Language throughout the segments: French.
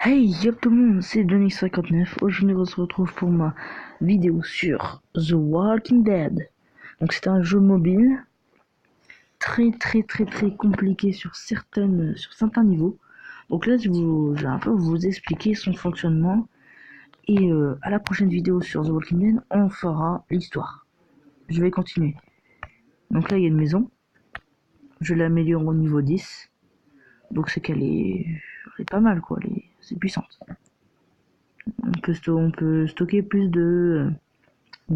Hey, yop tout le monde, c'est Denis59. Aujourd'hui, on se retrouve pour ma vidéo sur The Walking Dead. Donc, c'est un jeu mobile très compliqué sur certains niveaux. Donc là, je vais un peu vous expliquer son fonctionnement. Et à la prochaine vidéo sur The Walking Dead, on fera l'histoire. Je vais continuer. Donc là, il y a une maison. Je l'améliore au niveau 10. Donc c'est qu'elle est pas mal, quoi. C'est puissante. On peut stocker plus de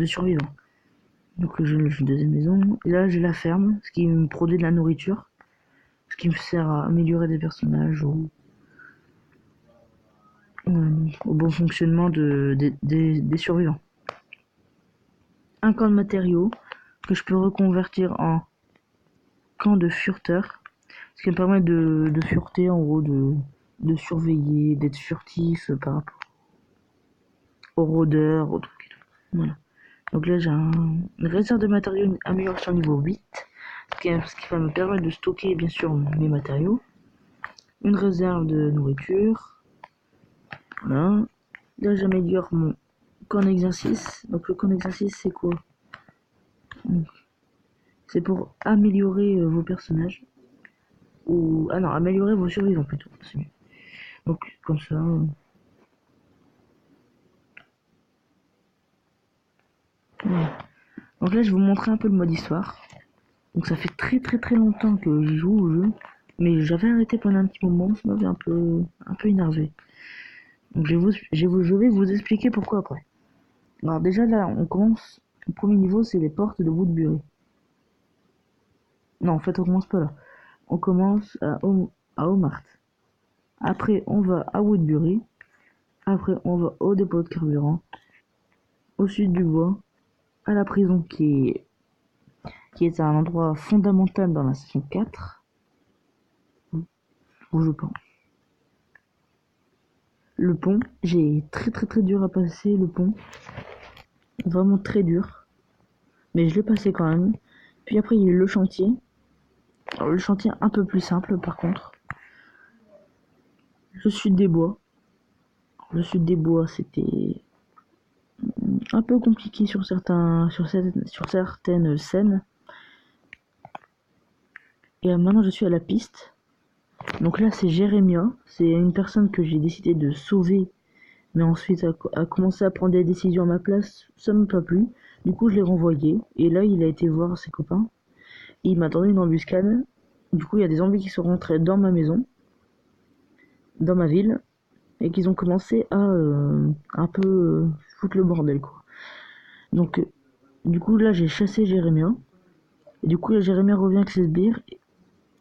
survivants. Donc j'ai une deuxième maison. Et là j'ai la ferme, ce qui me produit de la nourriture. Ce qui me sert à améliorer des personnages au bon fonctionnement des survivants. Un camp de matériaux que je peux reconvertir en camp de fureteur. Ce qui me permet de fureter, en gros, de surveiller, d'être furtif par rapport aux rôdeurs, aux trucs et tout. Voilà. Donc là, j'ai une réserve de matériaux, une amélioration niveau 8, ce qui va me permettre de stocker, bien sûr, mes matériaux. Une réserve de nourriture. Voilà. Là, j'améliore mon camp d'exercice. Donc le camp d'exercice, c'est quoi? C'est pour améliorer vos personnages. Ah non, améliorer vos survivants plutôt. C'est mieux. Donc, comme ça. Voilà. Donc là, je vais vous montrer un peu le mode histoire. Donc ça fait très longtemps que je joue au jeu, mais j'avais arrêté pendant un petit moment, ça m'avait un peu énervé. Donc je vais vous expliquer pourquoi après. Alors déjà là, on commence, le premier niveau c'est les portes de Woodbury. Non, en fait on commence pas là. On commence à Omart. Après on va à Woodbury. Après on va au dépôt de carburant. Au sud du bois. À la prison qui est un endroit fondamental dans la saison 4. Où je pense. Le pont, j'ai très dur à passer le pont. Vraiment très dur. Mais je l'ai passé quand même. Puis après il y a eu le chantier. Alors, le chantier un peu plus simple par contre. Le sud des bois. Le sud des bois c'était un peu compliqué sur certaines scènes. Et maintenant je suis à la piste. Donc là c'est Jérémia. C'est une personne que j'ai décidé de sauver. Mais ensuite a commencé à prendre des décisions à ma place. Ça m'a pas plu. Du coup je l'ai renvoyé. Et là il a été voir ses copains. Et il m'a tendu une embuscade. Du coup il y a des zombies qui sont rentrés dans ma maison. Dans ma ville. Et qu'ils ont commencé à un peu foutre le bordel quoi. Donc du coup là j'ai chassé Jérémia. Et du coup là Jérémia revient avec ses sbires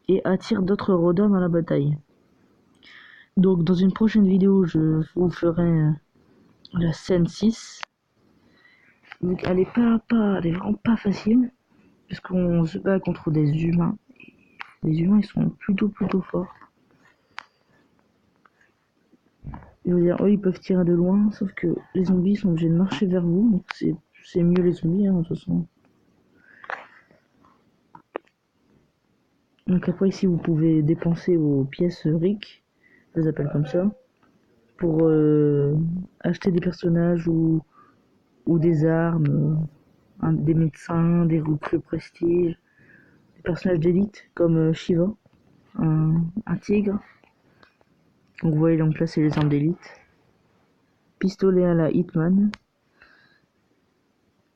et attire d'autres rôdeurs dans la bataille. Donc dans une prochaine vidéo je vous ferai la scène 6. Donc elle est elle est vraiment pas facile. Parce qu'on se bat contre des humains. Les humains ils sont plutôt forts. Je veux dire, eux ils peuvent tirer de loin, sauf que les zombies sont obligés de marcher vers vous, donc c'est mieux les zombies, hein, de toute façon. Donc après ici vous pouvez dépenser vos pièces RIC, je les appelle comme ça, pour acheter des personnages ou des armes, des médecins, des recrues prestige, des personnages d'élite comme Shiva, un tigre. Donc vous voyez donc là c'est les armes d'élite. Pistolet à la Hitman.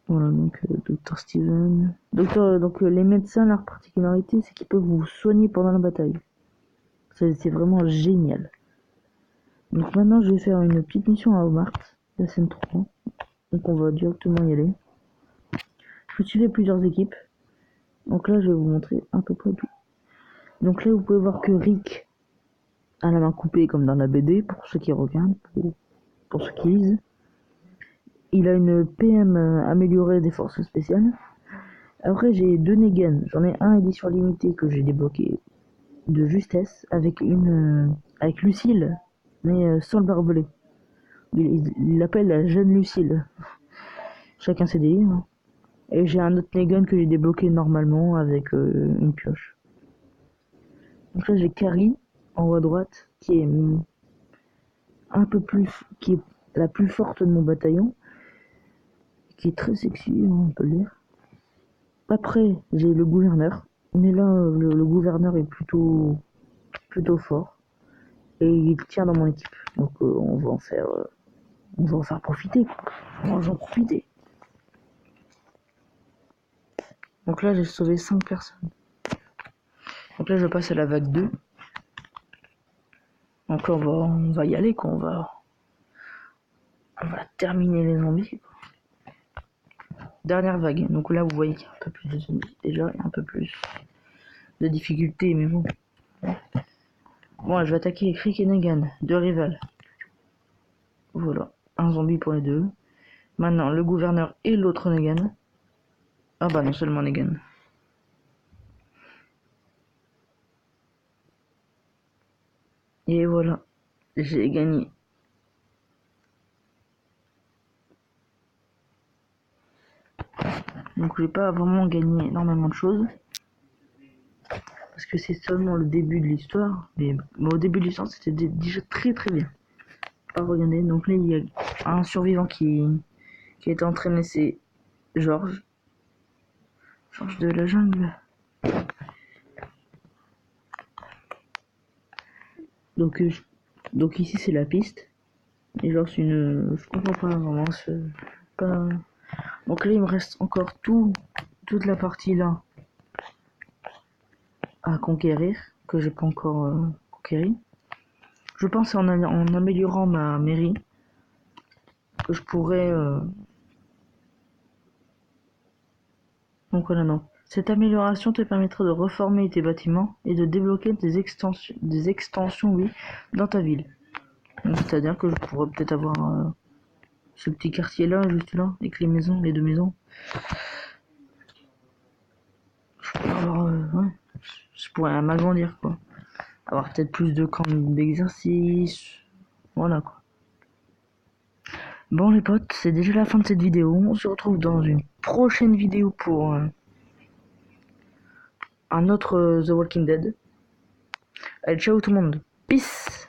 Voilà, donc Dr Steven. Donc les médecins, leur particularité, c'est qu'ils peuvent vous soigner pendant la bataille. C'est vraiment génial. Donc maintenant, je vais faire une petite mission à Omart, la scène 3. Donc on va directement y aller. Je vais tuer plusieurs équipes. Donc là, je vais vous montrer à peu près tout. Donc là, vous pouvez voir que Rick a la main coupée comme dans la BD, pour ceux qui regardent, pour ceux qui lisent. Il a une PM améliorée des forces spéciales. Après, j'ai deux Negan. J'en ai un édition limitée que j'ai débloqué de justesse avec avec Lucille, mais sans le barbelé. Il l'appelle la jeune Lucille. Chacun ses délires. Hein. Et j'ai un autre Negan que j'ai débloqué normalement avec une pioche. Donc là, j'ai Carrie en haut à droite qui est un peu plus, qui est la plus forte de mon bataillon, qui est très sexy, on peut le dire. Après, j'ai le gouverneur, mais là, le gouverneur est plutôt fort et il tient dans mon équipe. Donc on va en faire profiter, quoi. On va en profiter. Donc là, j'ai sauvé 5 personnes. Donc là, je passe à la vague 2. Donc là, on va y aller, quoi. On va terminer les zombies, quoi. Dernière vague. Donc là, vous voyez qu'il y a un peu plus de zombies. Déjà, il y a un peu plus de difficultés, mais bon. Bon, là, je vais attaquer Crick et Negan, 2 rivales. Voilà, un zombie pour les deux. Maintenant, le gouverneur et l'autre Negan. Ah bah non, seulement Negan. Et voilà, j'ai gagné. Donc je vais pas vraiment gagner énormément de choses. Parce que c'est seulement le début de l'histoire. Mais au début de l'histoire, c'était déjà très bien. Ah, regardez, donc là, il y a un survivant qui a été entraîné, c'est Georges. Georges de la jungle. Donc ici, c'est la piste. Et genre, c'est une... Je comprends pas vraiment ce... Pas... Donc là, il me reste encore toute la partie là à conquérir, que j'ai pas encore conquéri. Je pense en améliorant ma mairie, que je pourrais... Donc voilà, non. Cette amélioration te permettra de reformer tes bâtiments et de débloquer des extensions, oui, dans ta ville. C'est-à-dire que je pourrais peut-être avoir ce petit quartier là, juste là, avec les maisons, les 2 maisons. Je pourrais avoir, ouais, je pourrais m'agrandir, quoi. Avoir peut-être plus de camps d'exercice. Voilà, quoi. Bon les potes, c'est déjà la fin de cette vidéo. On se retrouve dans une prochaine vidéo pour un autre The Walking Dead. Allez, ciao tout le monde. Peace.